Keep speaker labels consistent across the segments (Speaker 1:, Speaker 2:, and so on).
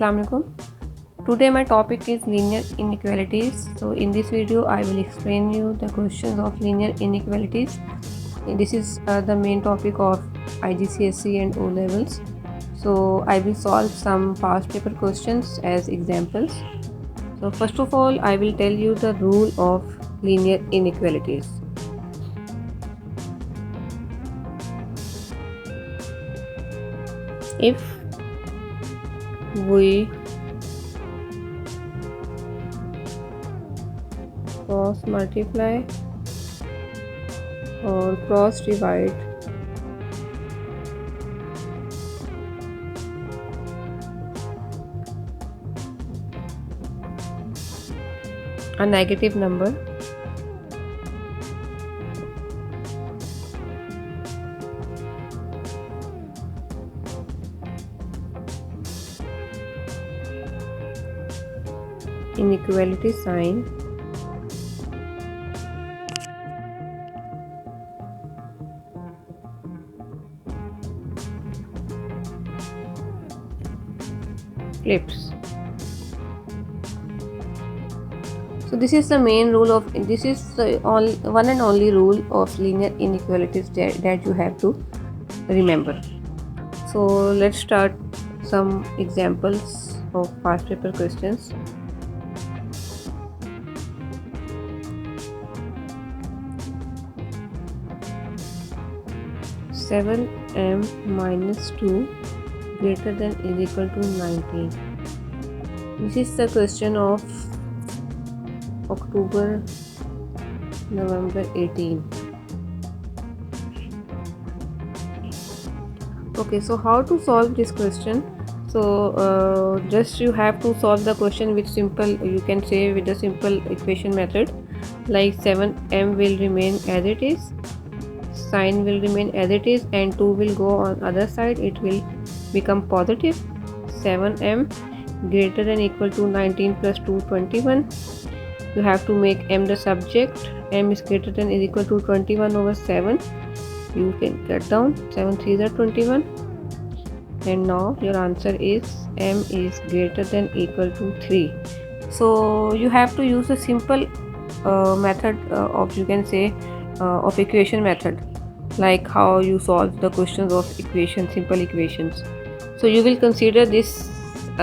Speaker 1: Assalamualaikum. Today my topic is linear inequalities. So in this video I will explain you the questions of linear inequalities. This is the main topic of IGCSE and O levels. So I will solve some past paper questions as examples. So first of all I will tell you the rule of linear inequalities. If we cross multiply or cross divide a negative number, inequality sign flips. So this is the main rule of this is the one and only rule of linear inequalities that you have to remember. So let's start some examples of past paper questions. (7m minus 2 greater than is equal to 19). This is the question of October November 18. Okay, so how to solve this question? So just you have to solve the question with simple, you can say with the simple equation method, like 7m will remain as it is, sign will remain as it is, and 2 will go on other side, it will become positive. 7m greater than equal to 19 plus 2 21. You have to make m the subject. M is greater than is equal to 21 over 7. You can cut down 7 3s are 21, and now your answer is m is greater than equal to 3. So you have to use a simple method of, you can say, of equation method, like how you solve the questions of equation, simple equations. So you will consider this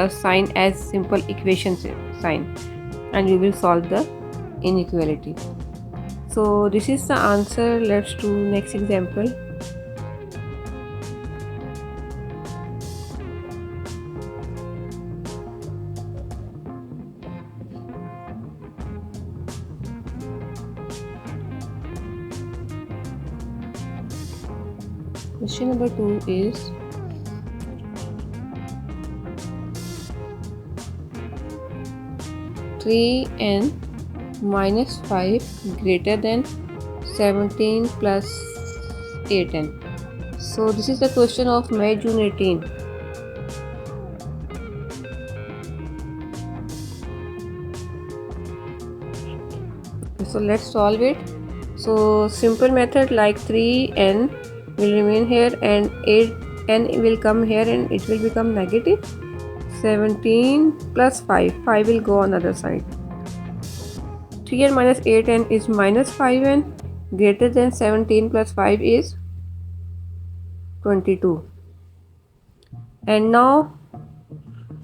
Speaker 1: sign as simple equation sign, and you will solve the inequality. So this is the answer. Let's do next example. Question number 2 is (3n minus 5 greater than 17 plus 8n). So this is the question of May June 18. So let's solve it. So simple method, like 3n will remain here and 8n will come here and it will become negative. 17 plus 5 will go on other side. 3n minus 8n is minus 5n, greater than 17 plus 5 is 22. And now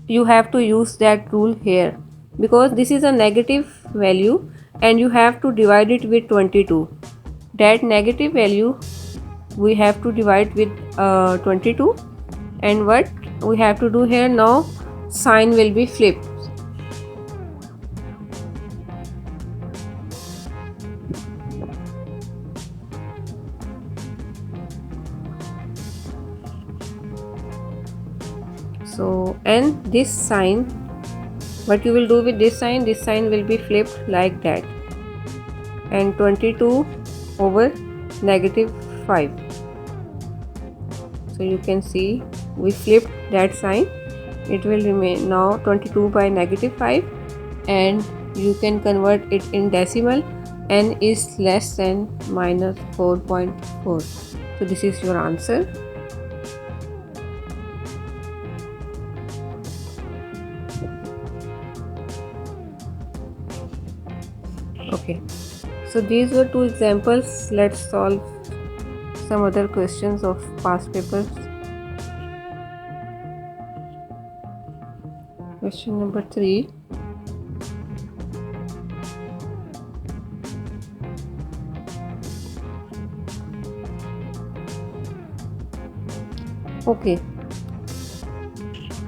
Speaker 1: you have to use that rule here, because this is a negative value and you have to divide it with 22. That negative value we have to divide with 22, and what we have to do here now, sign will be flipped. So, and this sign, what you will do with this sign will be flipped like that, and 22 over negative 5. So you can see we flipped that sign. It will remain now 22 by negative 5, and you can convert it in decimal. N is less than minus 4.4. So this is your answer. So these were two examples. Let's solve some other questions of past papers. Question number 3. Okay.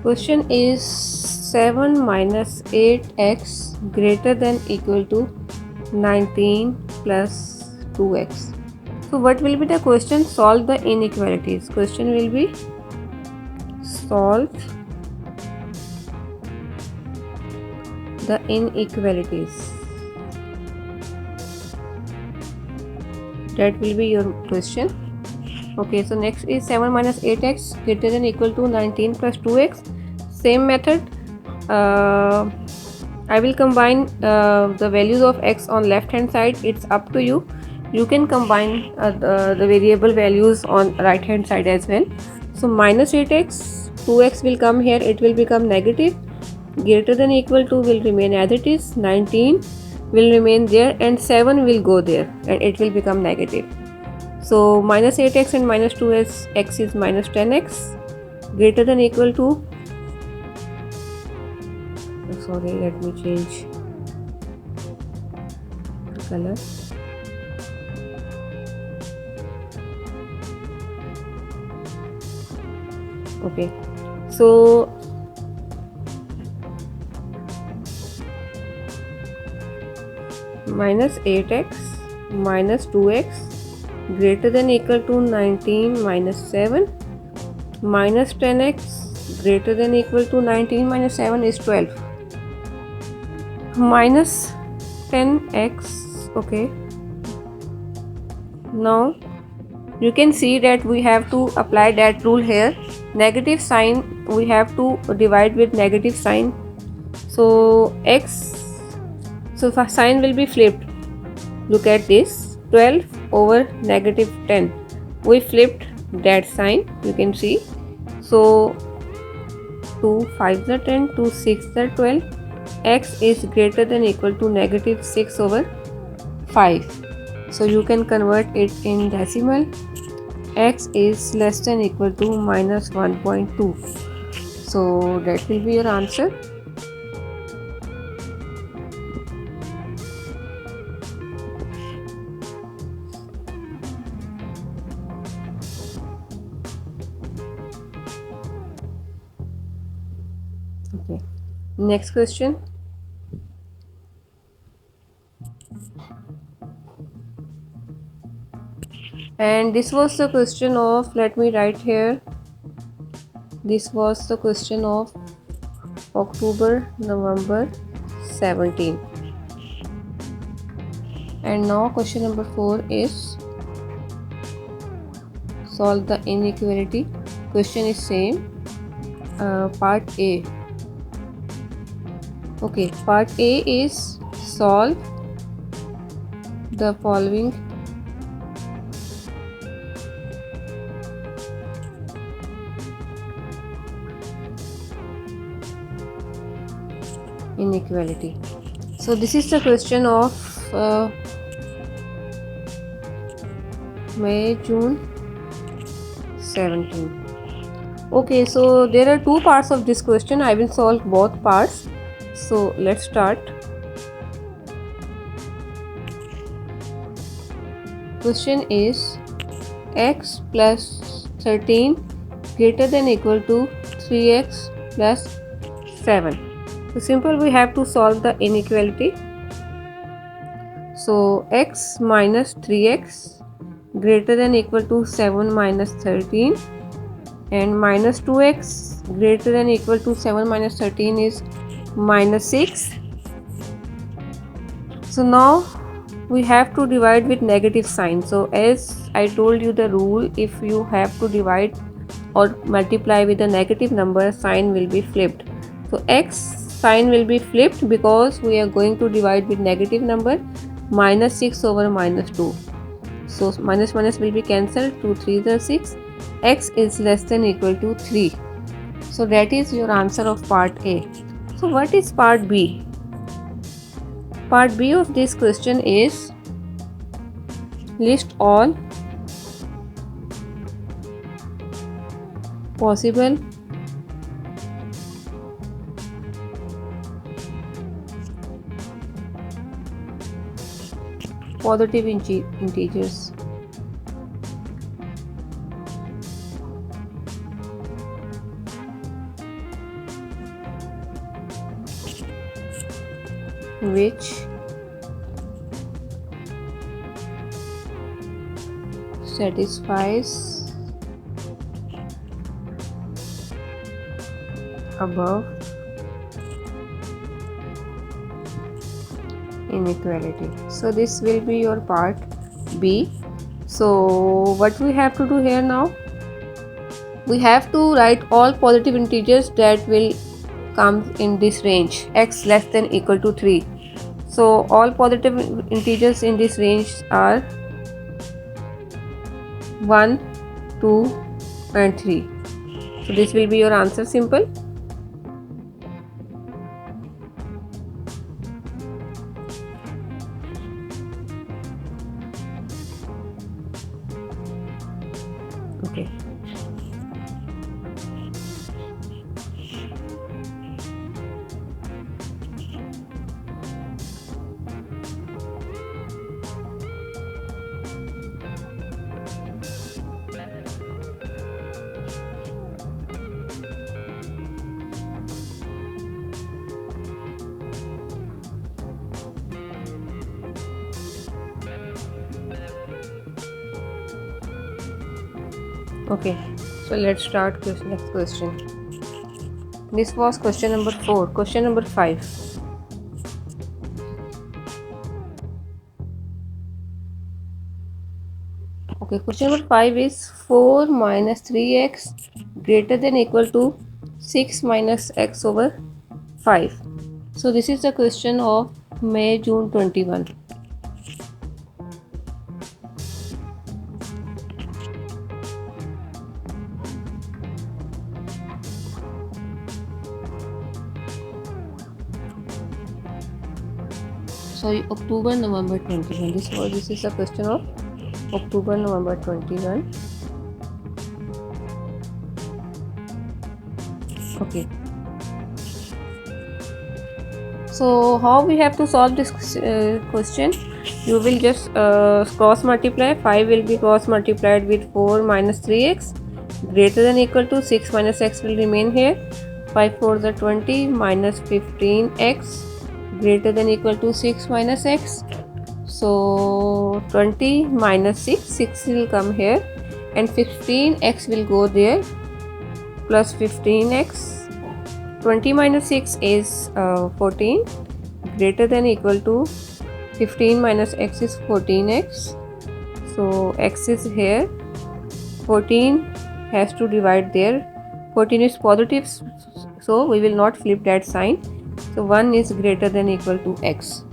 Speaker 1: Question is 7 minus 8x greater than equal to 19 plus 2x. So what will be the question? Solve the inequalities. Question will be solve the inequalities. That will be your question. Okay, so next is 7 minus 8x greater than equal to 19 plus 2x. Same method. I will combine the values of x on left hand side. It's up to you. You can combine the variable values on right hand side as well. So minus 8x, 2x will come here. It will become negative. Greater than equal to will remain as it is. 19 will remain there and 7 will go there and it will become negative. So minus 8x and minus 2x is minus 10x greater than equal to, sorry, let me change the color. Okay, so minus 8x minus 2x greater than equal to 19 minus 7 minus 10x greater than equal to 19 minus 7 is 12 minus 10x. Okay, now you can see that we have to apply that rule here. Negative sign we have to divide with negative sign. So x, so the sign will be flipped. Look at this, 12 over negative 10. We flipped that sign, you can see. So 2 5s are 10, 2 6s are 12. X is greater than equal to negative 6 over 5. So you can convert it in decimal. X is less than equal to minus 1.2. So that will be your answer. Okay, next question. And this was the question of, let me write here, this was the question of October November 17. And now question number 4 is solve the inequality. Question is same, part A. Okay, part A is solve the following inequality. So this is the question of May June 17. Okay, so there are two parts of this question. I will solve both parts. So let's start. Question is x plus 13 greater than equal to 3x plus 7. So simple, we have to solve the inequality. So x minus 3x greater than equal to 7 minus 13 and minus 2x greater than equal to 7 minus 13 is minus 6. So now we have to divide with negative sign. So as I told you the rule, if you have to divide or multiply with a negative number, sign will be flipped. So x sign will be flipped because we are going to divide with negative number. Minus 6 over minus 2. So minus minus will be cancelled. 2 3s are 6. X is less than equal to 3. So that is your answer of part A. So what is part B? Part B of this question is List all possible positive integers. Which satisfies above inequality. So this will be your part B. So what we have to do here now? We have to write all positive integers that will come in this range, x less than equal to 3. So all positive integers in this range are 1, 2 and 3. So this will be your answer, simple. Okay. Okay, so let's start next question. This was question number 4. Question number 5. Okay, question number 5 is 4 minus 3x greater than equal to 6 minus x over 5. So this is the question of May-June 21. Sorry, October, November 21. This is a question of October, November 21. Okay. So how we have to solve this question? You will just cross multiply. 5 will be cross multiplied with 4 minus 3x greater than equal to 6 minus x will remain here. 5 4s are 20 minus 15x greater than equal to 6 minus x. So 20 minus 6 will come here and 15x will go there plus 15x. 20 minus 6 is 14 greater than equal to 15 minus x is 14x. So x is here, 14 has to divide there. 14 is positive, so we will not flip that sign. So 1 is greater than equal to x.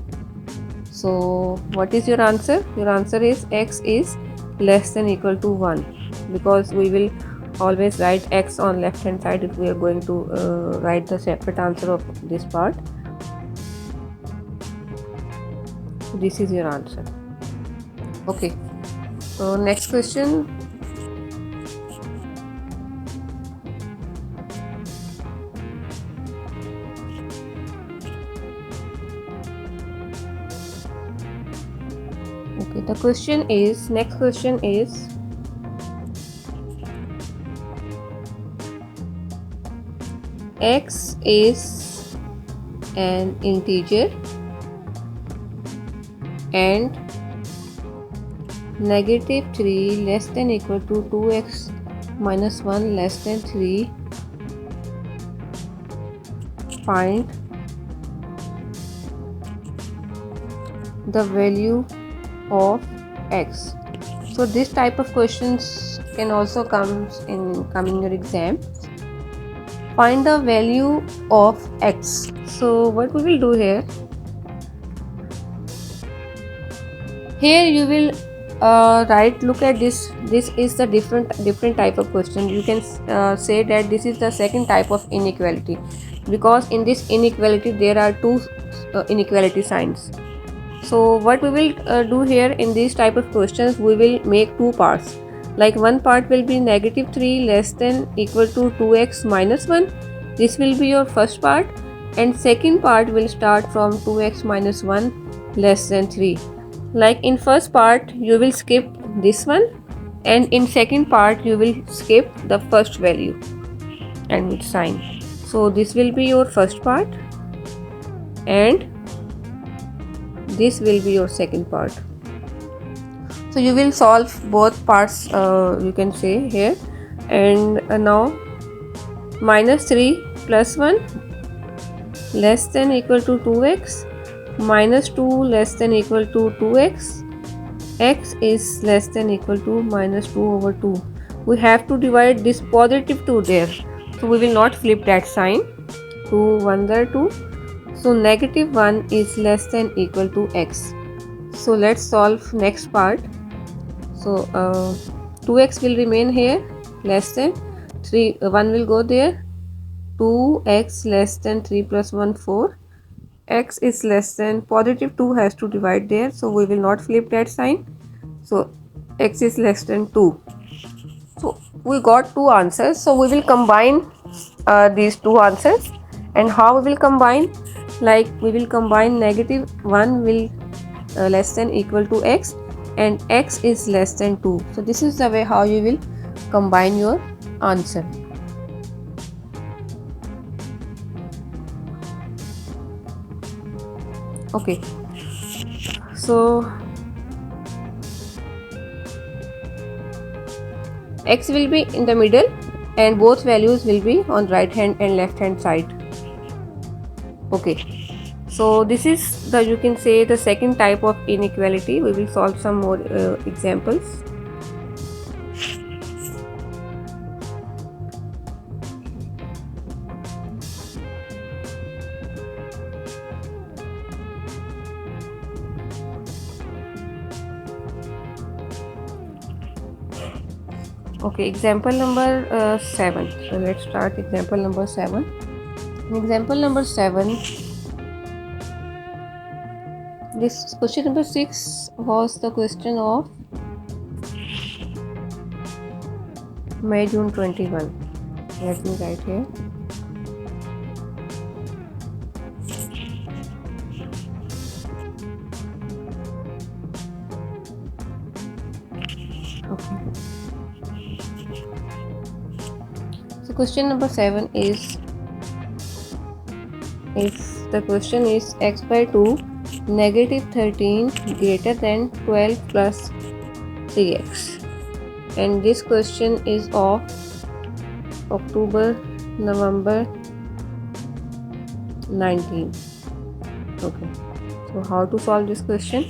Speaker 1: So what is your answer? Your answer is x is less than equal to 1, because we will always write x on left hand side if we are going to write the separate answer of this part. This is your answer. Okay, so next question. Okay, the question is, next question is, x is an integer and negative 3 less than equal to 2x minus 1 less than 3. Find the value of x. So this type of questions can also come in your exam. Find the value of x. So what we will do here, you will write, look at this. This is the different type of question. You can say that this is the second type of inequality, because in this inequality there are two inequality signs. So what we will do here in these type of questions, we will make two parts. Like one part will be negative 3 less than equal to 2x minus 1. This will be your first part, and second part will start from 2x minus 1 less than 3. Like in first part you will skip this one, and in second part you will skip the first value and sign. So this will be your first part, and this will be your second part. So you will solve both parts, you can say here. And now minus 3 plus 1 less than equal to 2x, minus 2 less than equal to 2x, x is less than equal to minus 2 over 2. We have to divide this positive 2 there, so we will not flip that sign. 2 1 there 2. So negative 1 is less than equal to x. So let's solve next part. So 2x will remain here, less than 3, 1 will go there, 2x less than 3 plus 1 4, x is less than positive 2 has to divide there, so we will not flip that sign. So x is less than 2. So we got two answers, so we will combine these two answers. And how we will combine? Like we will combine negative 1 will less than equal to x, and x is less than 2. So this is the way how you will combine your answer. Okay, so x will be in the middle and both values will be on right hand and left hand side. Okay, so this is the, you can say, the second type of inequality. We will solve some more examples. Okay, example number 7. So let's start example number 7. In example number 7, this question number 6 was the question of May June 21. Let me write here. Okay. So question number 7 is, if the question is x by 2 negative 13 greater than 12 plus 3x, and this question is of October November 19. Okay, so how to solve this question?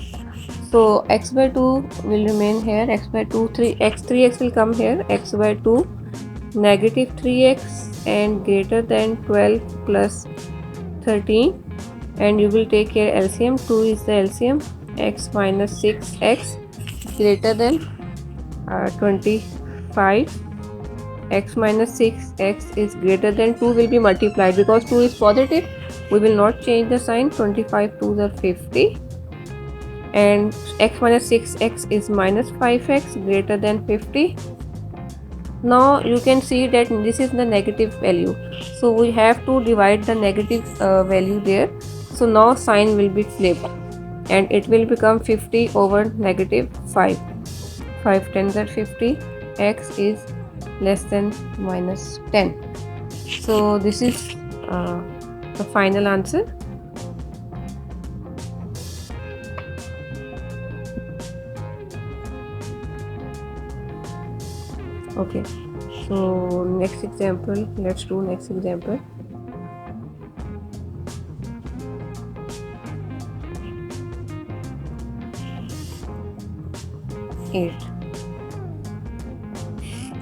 Speaker 1: So x by 2 will remain here, x by 2 3x will come here, x by 2 negative 3x and greater than 12 plus 13, and you will take here LCM. 2 is the LCM. X minus 6x greater than 25. X minus 6x is greater than 2 will be multiplied because 2 is positive. We will not change the sign. 25 2s are 50, and x minus 6x is minus 5x greater than 50. Now you can see that this is the negative value, so we have to divide the negative value there. So now sign will be flipped and it will become 50 over negative 5. 5 10s are 50. X is less than minus 10. So this is the final answer. Okay, so next example, let's do next example.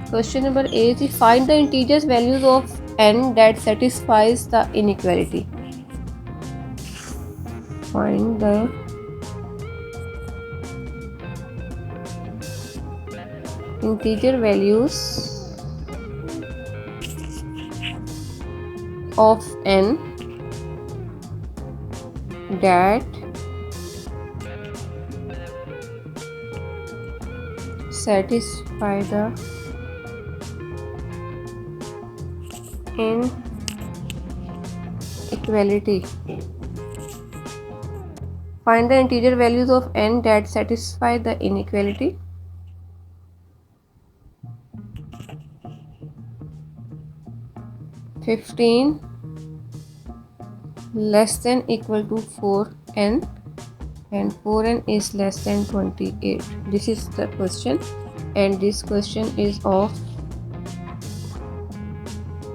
Speaker 1: Question number 8 is, find the integers values of n that satisfies the inequality. Find the integer values of n that satisfy the inequality. Find the integer values of n that satisfy the inequality. (15) less than equal to 4n and 4n is less than 28. This is the question, and this question is of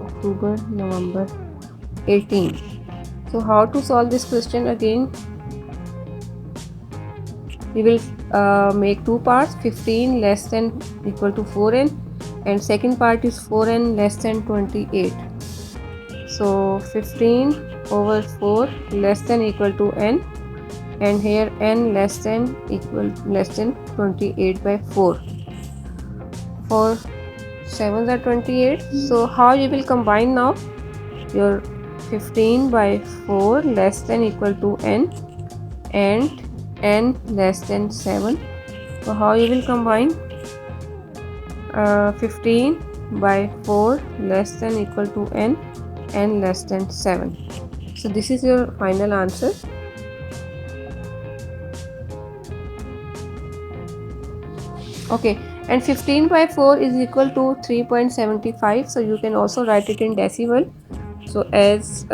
Speaker 1: October, November 18. So how to solve this question? Again, we will make two parts: 15 less than equal to 4n, and second part is 4n less than 28. So 15 over 4 less than equal to n, and here n less than 28 by 4. 4 7s are 28. So how you will combine now? Your 15 by 4 less than equal to n and n less than 7. So how you will combine? 15 by 4 less than equal to n less than 7. So this is your final answer. Okay, and 15 by 4 is equal to 3.75. So you can also write it in decimal. So as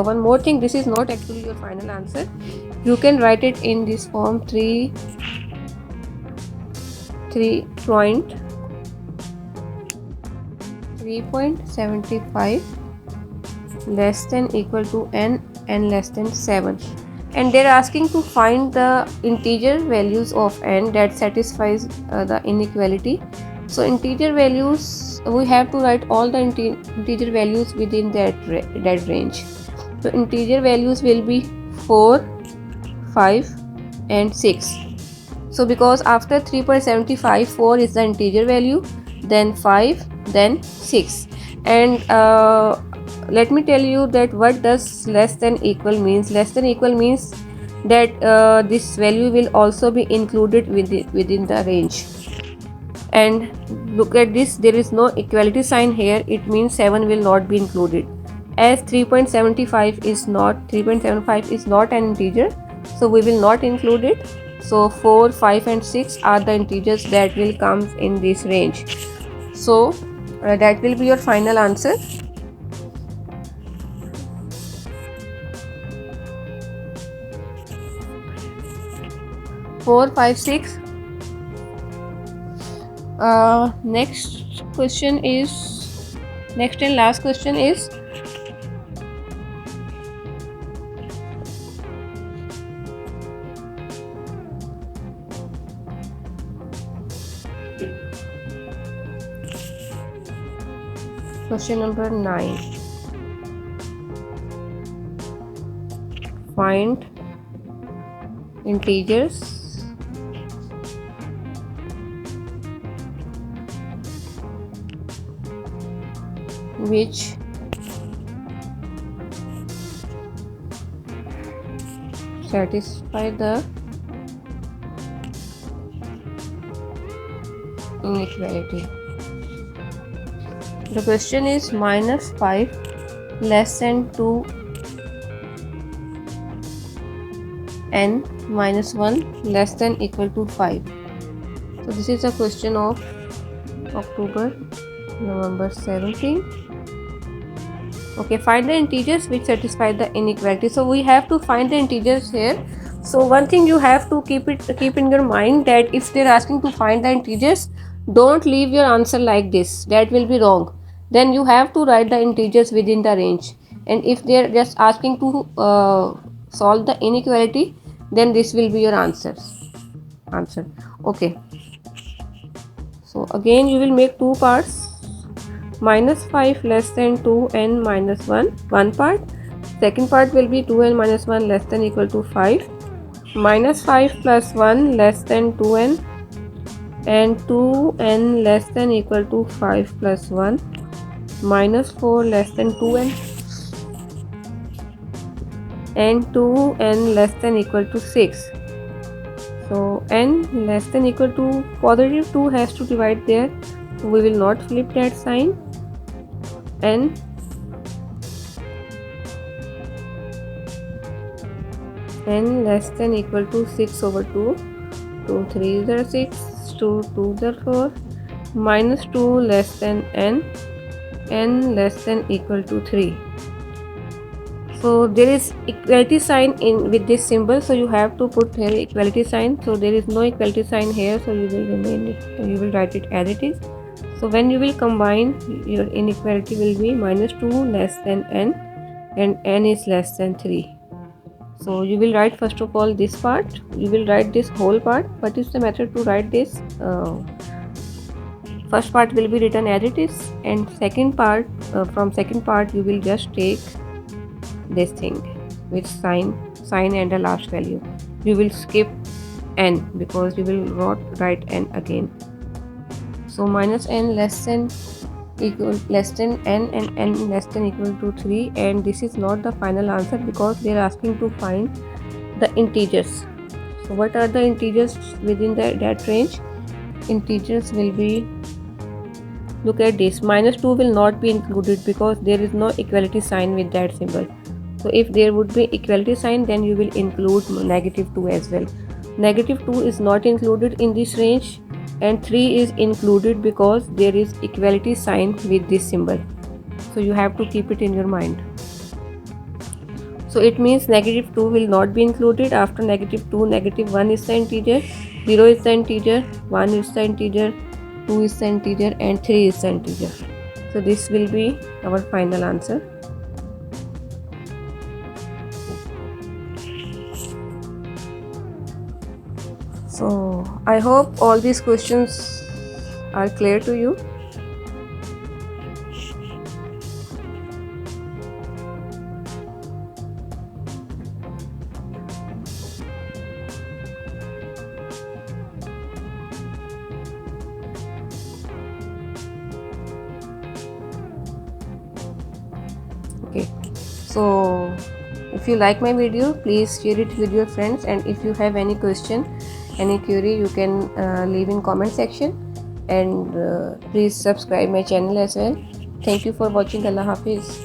Speaker 1: one more thing, this is not actually your final answer. You can write it in this form: 3.75 less than equal to n less than 7. And they're asking to find the integer values of n that satisfies the inequality. So integer values, we have to write all the integer values within that range. So integer values will be 4, 5 and 6. So because after 3.75, 4 is the integer value, then 5, then 6. And let me tell you that what does less than equal means. Less than equal means that this value will also be included within the range. And look at this, there is no equality sign here. It means 7 will not be included, as 3.75 is not an integer, so we will not include it. So 4, 5 and 6 are the integers that will come in this range. So that will be your final answer. Four, 5, 6. Next and last question is question number 9. Find integers which satisfy the inequality. The question is -5 less than 2n minus 1 less than equal to 5. So this is a question of October, November 17. Okay, find the integers which satisfy the inequality. So we have to find the integers here. So one thing you have to keep in your mind, that if they're asking to find the integers, don't leave your answer like this. That will be wrong. Then you have to write the integers within the range. And if they're just asking to solve the inequality, then this will be your answer. Okay. So again you will make two parts. -5 less than 2n minus 1, one part. Second part will be 2n minus 1 less than equal to 5. -5 plus 1 less than 2n, and 2n less than equal to 5 plus 1. -4 less than 2n, and 2n less than equal to 6. So n less than equal to positive 2 has to divide there. So we will not flip that sign. N less than equal to 6 over 2. 2 3s are 6, 2 2s are 4, minus 2 less than n less than equal to 3. So there is equality sign in with this symbol, so you have to put here equality sign. So there is no equality sign here, so you will write it as it is. So when you will combine, your inequality will be minus 2 less than n and n is less than 3. So you will write first of all this part, you will write this whole part. What is the method to write this? First part will be written as it is, and second part, from second part you will just take this thing with sign and the last value. You will skip n because you will not write n again. So minus n less than n and n less than equal to 3, and this is not the final answer because they are asking to find the integers. So what are the integers within that range? Integers will be, look at this, minus 2 will not be included because there is no equality sign with that symbol. So if there would be equality sign, then you will include negative 2 as well. Negative 2 is not included in this range, and 3 is included because there is equality sign with this symbol. So you have to keep it in your mind. So it means negative 2 will not be included. After negative 2, negative 1 is the integer, 0 is the integer, 1 is the integer, 2 is the integer, and 3 is the integer. So this will be our final answer. So I hope all these questions are clear to you. Okay, so if you like my video, please share it with your friends, and if you have any question, any query, you can leave in comment section, and please subscribe my channel as well. Thank you for watching. Allah Hafiz.